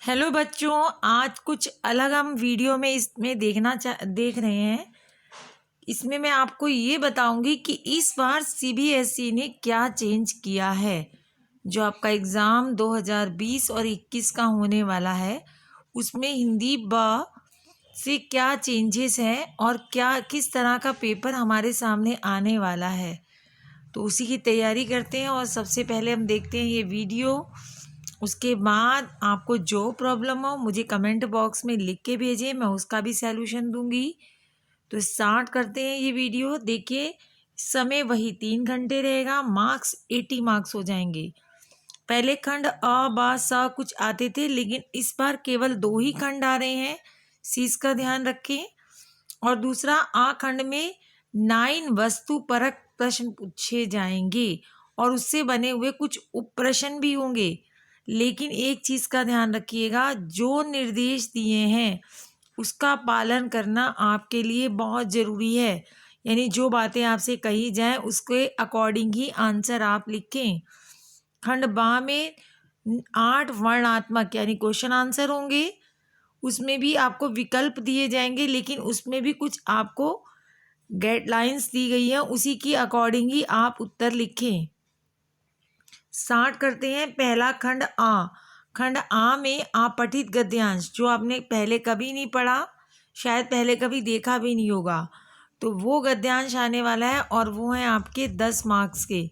Hello बच्चों, आज कुछ अलग हम वीडियो में इसमें देख रहे हैं। इसमें मैं आपको ये बताऊंगी कि इस बार सीबीएसई ने क्या चेंज किया है। जो आपका एग्ज़ाम 2020 और 21 का होने वाला है, उसमें हिंदी ब से क्या चेंजेस हैं और क्या किस तरह का पेपर हमारे सामने आने वाला है। तो उसी की तैयारी करते हैं और सबसे पहले हम देखते हैं ये वीडियो। उसके बाद आपको जो प्रॉब्लम हो मुझे कमेंट बॉक्स में लिख के भेजें, मैं उसका भी सैल्यूशन दूंगी। तो स्टार्ट करते हैं ये वीडियो। देखिए, समय वही 3 घंटे रहेगा, मार्क्स 80 मार्क्स हो जाएंगे। पहले खंड अ बा सा कुछ आते थे, लेकिन इस बार केवल 2 ही खंड आ रहे हैं, चीज का ध्यान रखें। और दूसरा, आ खंड में 9 वस्तु परक प्रश्न पूछे जाएंगे और उससे बने हुए कुछ उप प्रश्न भी होंगे। लेकिन एक चीज का ध्यान रखिएगा, जो निर्देश दिए हैं उसका पालन करना आपके लिए बहुत जरूरी है। यानी जो बातें आपसे कही जाएं उसके अकॉर्डिंग ही आंसर आप लिखें। खंड बा में 8 वर्णात्मक यानी क्वेश्चन आंसर होंगे। उसमें भी आपको विकल्प दिए जाएंगे, लेकिन उसमें भी कुछ आपको गाइडलाइंस दी गई है, उसी की अकॉर्डिंग ही आप उत्तर लिखें। स्टार्ट करते हैं। पहला खंड आ। खंड आ में अपठित गद्यांश, जो आपने पहले कभी नहीं पढ़ा, शायद पहले कभी देखा भी नहीं होगा, तो वो गद्यांश आने वाला है और वो है आपके 10 मार्क्स के।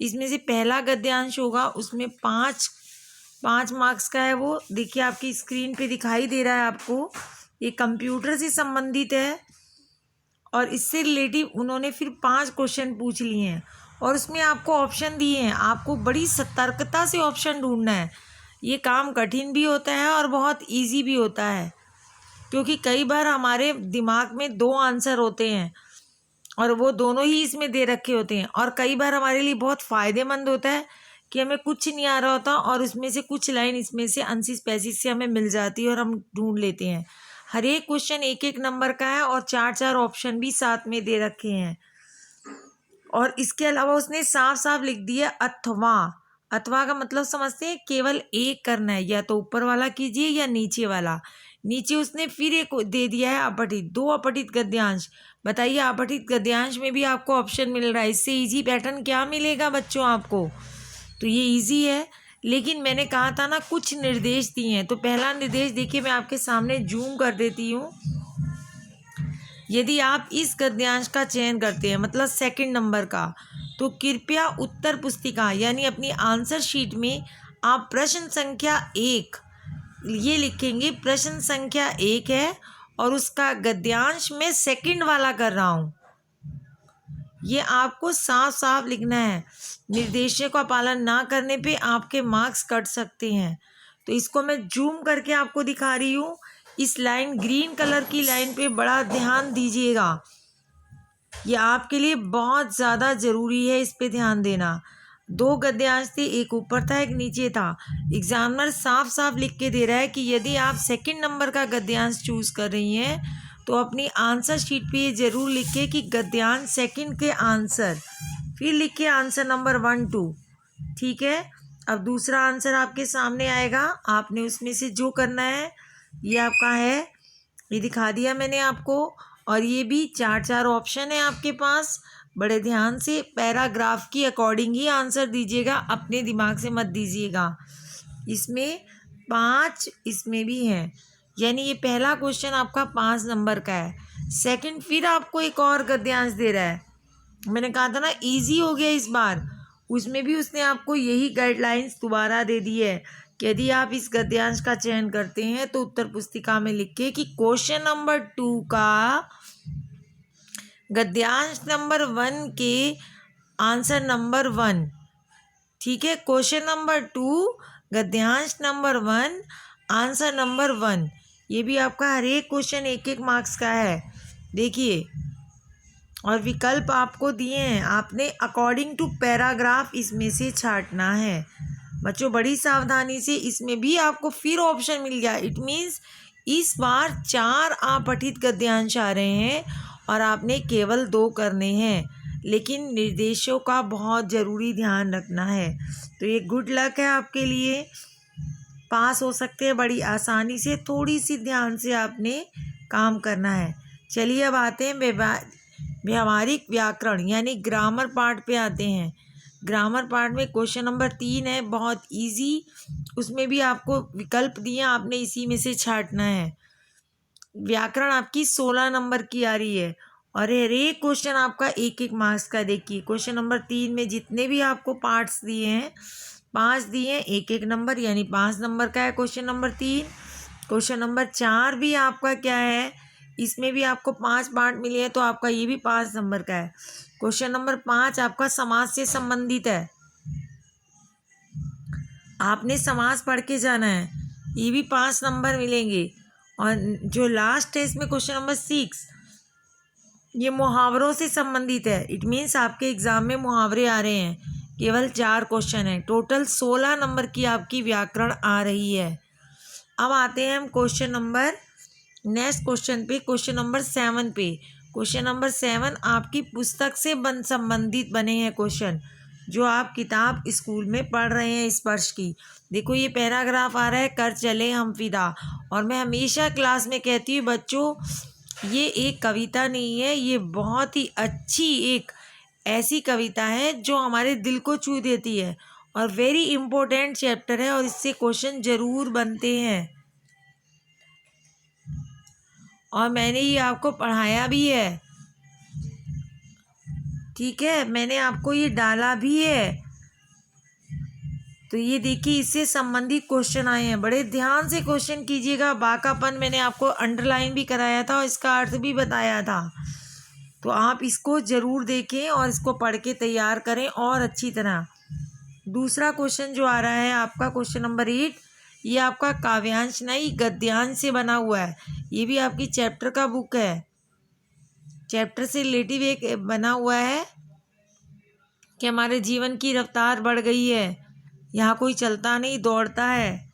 इसमें से पहला गद्यांश होगा, उसमें पाँच मार्क्स का है। वो देखिए आपकी स्क्रीन पे दिखाई दे रहा है आपको। ये कंप्यूटर से संबंधित है और इससे रिलेटिव उन्होंने फिर 5 क्वेश्चन पूछ लिए हैं और उसमें आपको ऑप्शन दिए हैं। आपको बड़ी सतर्कता से ऑप्शन ढूंढना है। ये काम कठिन भी होता है और बहुत इजी भी होता है, क्योंकि कई बार हमारे दिमाग में 2 आंसर होते हैं और वो दोनों ही इसमें दे रखे होते हैं। और कई बार हमारे लिए बहुत फ़ायदेमंद होता है कि हमें कुछ नहीं आ रहा होता और उसमें से कुछ लाइन इसमें से अंसिस पैसिस से हमें मिल जाती है और हम ढूंढ लेते हैं। हर एक क्वेश्चन 1-1 नंबर का है और 4-4 ऑप्शन भी साथ में दे रखे हैं। और इसके अलावा उसने साफ साफ लिख दिया अथवा। अथवा का मतलब समझते हैं, केवल एक करना है, या तो ऊपर वाला कीजिए या नीचे वाला। नीचे उसने फिर एक दे दिया है अपठित, 2 अपठित गद्यांश। बताइए, अपठित गद्यांश में भी आपको ऑप्शन मिल रहा है। इससे इजी पैटर्न क्या मिलेगा बच्चों आपको? तो ये इजी है, लेकिन मैंने कहा था ना कुछ निर्देश दिए हैं। तो पहला निर्देश देखिए, मैं आपके सामने जूम कर देती हूँ। यदि आप इस गद्यांश का चयन करते हैं, मतलब सेकंड नंबर का, तो कृपया उत्तर पुस्तिका यानी अपनी आंसर शीट में आप प्रश्न संख्या 1 ये लिखेंगे। प्रश्न संख्या 1 है और उसका गद्यांश मैं सेकंड वाला कर रहा हूँ। ये आपको साफ साफ लिखना है। निर्देशों का पालन ना करने पे आपके मार्क्स कट सकते हैं। तो इसको मैं जूम करके आपको दिखा रही हूँ। इस लाइन, ग्रीन कलर की लाइन पे बड़ा ध्यान दीजिएगा। ये आपके लिए बहुत ज़्यादा ज़रूरी है, इस पे ध्यान देना। 2 गद्यांश थे, एक ऊपर था एक नीचे था। एग्जामिनर साफ साफ लिख के दे रहा है कि यदि आप सेकंड नंबर का गद्यांश चूज़ कर रही हैं तो अपनी आंसर शीट पे ये ज़रूर लिखे कि गद्यांश सेकंड के आंसर, फिर लिखे आंसर नंबर 1, 2। ठीक है। अब दूसरा आंसर आपके सामने आएगा। आपने उसमें से जो करना है, ये आपका है, ये दिखा दिया मैंने आपको। और ये भी 4-4 ऑप्शन है आपके पास। बड़े ध्यान से पैराग्राफ की अकॉर्डिंग ही आंसर दीजिएगा, अपने दिमाग से मत दीजिएगा। इसमें 5 इसमें भी हैं, यानी ये पहला क्वेश्चन आपका 5 नंबर का है। सेकंड फिर आपको एक और गद्यांश दे रहा है। मैंने कहा था ना इजी हो गया इस बार। उसमें भी उसने आपको यही गाइडलाइंस दोबारा दे दी है कि यदि आप इस गद्यांश का चयन करते हैं तो उत्तर पुस्तिका में लिखिए कि क्वेश्चन नंबर 2 का गद्यांश नंबर 1 के आंसर नंबर 1। ठीक है, क्वेश्चन नंबर 2 गद्यांश नंबर 1 आंसर नंबर 1। ये भी आपका हर एक क्वेश्चन 1-1 मार्क्स का है। देखिए, और विकल्प आपको दिए हैं, आपने अकॉर्डिंग टू पैराग्राफ इसमें से छांटना है। बच्चों बड़ी सावधानी से, इसमें भी आपको फिर ऑप्शन मिल गया। इट मीन्स इस बार 4 अपठित गद्यांश आ रहे हैं और आपने केवल 2 करने हैं, लेकिन निर्देशों का बहुत ज़रूरी ध्यान रखना है। तो ये गुड लक है आपके लिए। पास हो सकते हैं बड़ी आसानी से। थोड़ी सी ध्यान से आपने काम करना है। चलिए अब आते हैं व्यावहारिक व्याकरण यानी ग्रामर पार्ट पे आते हैं। ग्रामर पार्ट में क्वेश्चन नंबर 3 है, बहुत इजी। उसमें भी आपको विकल्प दिए, आपने इसी में से छांटना है। व्याकरण आपकी 16 नंबर की आ रही है और हर एक क्वेश्चन आपका 1-1 मार्क्स का। देखिए क्वेश्चन नंबर 3 में जितने भी आपको पार्ट्स दिए हैं 5 दिए हैं, 1-1 नंबर यानी 5 नंबर का है क्वेश्चन नंबर 3। क्वेश्चन नंबर 4 भी आपका क्या है, इसमें भी आपको 5 पार्ट मिले हैं तो आपका ये भी 5 नंबर का है। क्वेश्चन नंबर 5 आपका समाज से संबंधित है, आपने समास पढ़ के जाना है, ये भी 5 नंबर मिलेंगे। और जो लास्ट है इसमें क्वेश्चन नंबर 6, ये मुहावरों से संबंधित है। इट मीन्स आपके एग्जाम में मुहावरे आ रहे हैं, केवल 4 क्वेश्चन है। टोटल 16 नंबर की आपकी व्याकरण आ रही है। अब आते हैं हम नेक्स्ट क्वेश्चन पे, क्वेश्चन नंबर 7 पे। क्वेश्चन नंबर 7 आपकी पुस्तक से संबंधित बने हैं क्वेश्चन, जो आप किताब स्कूल में पढ़ रहे हैं स्पर्श की। देखो ये पैराग्राफ आ रहा है, कर चले हम फिदा। और मैं हमेशा क्लास में कहती हूँ बच्चों, ये एक कविता नहीं है, ये बहुत ही अच्छी एक ऐसी कविता है जो हमारे दिल को छू देती है और वेरी इम्पोर्टेंट चैप्टर है और इससे क्वेश्चन ज़रूर बनते हैं। और मैंने ये आपको पढ़ाया भी है, ठीक है, मैंने आपको ये डाला भी है। तो ये देखिए इससे संबंधित क्वेश्चन आए हैं, बड़े ध्यान से क्वेश्चन कीजिएगा। बाकापन मैंने आपको अंडरलाइन भी कराया था और इसका अर्थ भी बताया था, तो आप इसको ज़रूर देखें और इसको पढ़ के तैयार करें और अच्छी तरह। दूसरा क्वेश्चन जो आ रहा है आपका क्वेश्चन नंबर 8, ये आपका काव्यांश नहीं गद्यांश से बना हुआ है। ये भी आपकी चैप्टर का बुक है, चैप्टर से रिलेटिव एक बना हुआ है कि हमारे जीवन की रफ्तार बढ़ गई है, यहाँ कोई चलता नहीं दौड़ता है,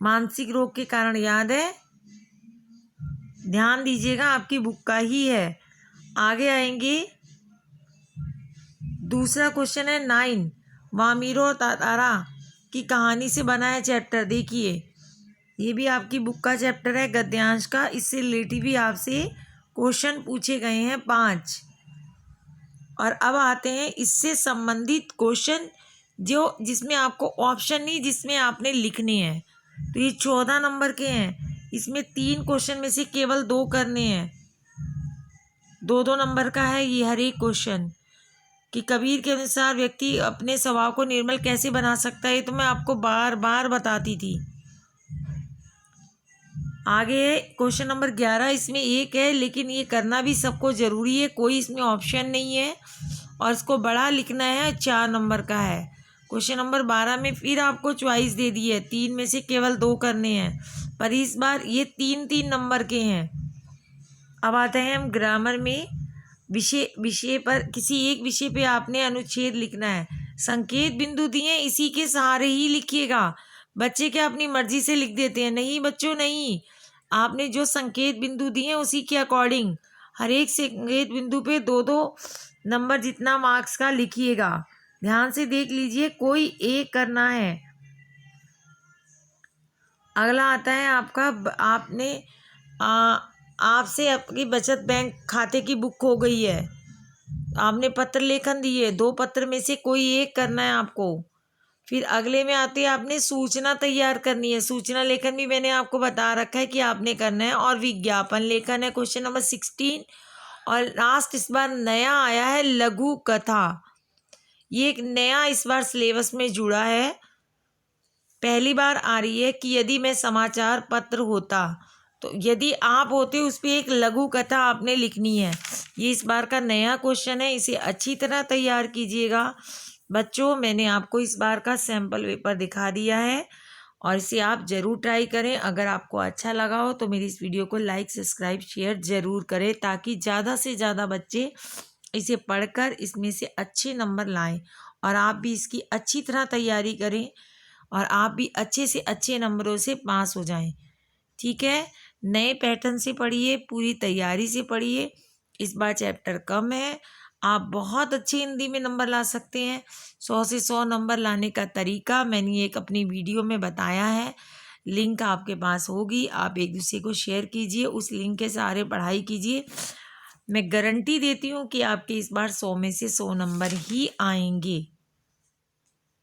मानसिक रोग के कारण। याद है, ध्यान दीजिएगा, आपकी बुक का ही है। आगे आएंगे, दूसरा क्वेश्चन है 9, वामीरो तातारा की कहानी से बना है चैप्टर। देखिए ये भी आपकी बुक का चैप्टर है गद्यांश का, इससे रिलेटिव भी आपसे क्वेश्चन पूछे गए हैं 5। और अब आते हैं इससे संबंधित क्वेश्चन जो जिसमें आपको ऑप्शन नहीं, जिसमें आपने लिखने हैं। तो ये 14 नंबर के हैं, इसमें 3 क्वेश्चन में से केवल 2 करने हैं। 2-2 नंबर का है ये हर एक क्वेश्चन। कि कबीर के अनुसार व्यक्ति अपने स्वभाव को निर्मल कैसे बना सकता है, ये तो मैं आपको बार बार बताती थी। आगे क्वेश्चन नंबर 11, इसमें 1 है लेकिन ये करना भी सबको ज़रूरी है, कोई इसमें ऑप्शन नहीं है और इसको बड़ा लिखना है, 4 नंबर का है। क्वेश्चन नंबर 12 में फिर आपको चॉइस दे दी है, 3 में से केवल 2 करने हैं, पर इस बार ये 3-3 नंबर के हैं। अब आते हैं हम ग्रामर में, विषय पर किसी एक विषय पे आपने अनुच्छेद लिखना है। संकेत बिंदु दिए, इसी के सहारे ही लिखिएगा। बच्चे क्या अपनी मर्जी से लिख देते हैं? नहीं बच्चों नहीं, आपने जो संकेत बिंदु दिए उसी के अकॉर्डिंग हर एक संकेत बिंदु पे 2-2 नंबर जितना मार्क्स का लिखिएगा। ध्यान से देख लीजिए, कोई एक करना है। अगला आता है आपका, आपने आपसे आपकी बचत बैंक खाते की बुक खो गई है, आपने पत्र लेखन दिए, 2 पत्र में से कोई एक करना है आपको। फिर अगले में आते हैं आपने सूचना तैयार करनी है, सूचना लेखन भी मैंने आपको बता रखा है कि आपने करना है। और विज्ञापन लेखन है क्वेश्चन नंबर 16। और लास्ट इस बार नया आया है लघु कथा, ये एक नया इस बार सिलेबस में जुड़ा है, पहली बार आ रही है कि यदि मैं समाचार पत्र होता, तो यदि आप होते उस पर एक लघु कथा आपने लिखनी है। ये इस बार का नया क्वेश्चन है, इसे अच्छी तरह तैयार कीजिएगा बच्चों। मैंने आपको इस बार का सैम्पल पेपर दिखा दिया है और इसे आप ज़रूर ट्राई करें। अगर आपको अच्छा लगा हो तो मेरी इस वीडियो को लाइक सब्सक्राइब शेयर ज़रूर करें, ताकि ज़्यादा से ज़्यादा बच्चे इसे पढ़कर इसमें से अच्छे नंबर लाएं और आप भी इसकी अच्छी तरह तैयारी करें और आप भी अच्छे से अच्छे नंबरों से पास हो जाएं। ठीक है, नए पैटर्न से पढ़िए, पूरी तैयारी से पढ़िए। इस बार चैप्टर कम है, आप बहुत अच्छी हिंदी में नंबर ला सकते हैं। 100 से 100 नंबर लाने का तरीका मैंने एक अपनी वीडियो में बताया है। लिंक आपके पास होगी, आप एक दूसरे को शेयर कीजिए, उस लिंक के सहारे पढ़ाई कीजिए। मैं गारंटी देती हूँ कि आपके इस बार 100 में से 100 नंबर ही आएंगे।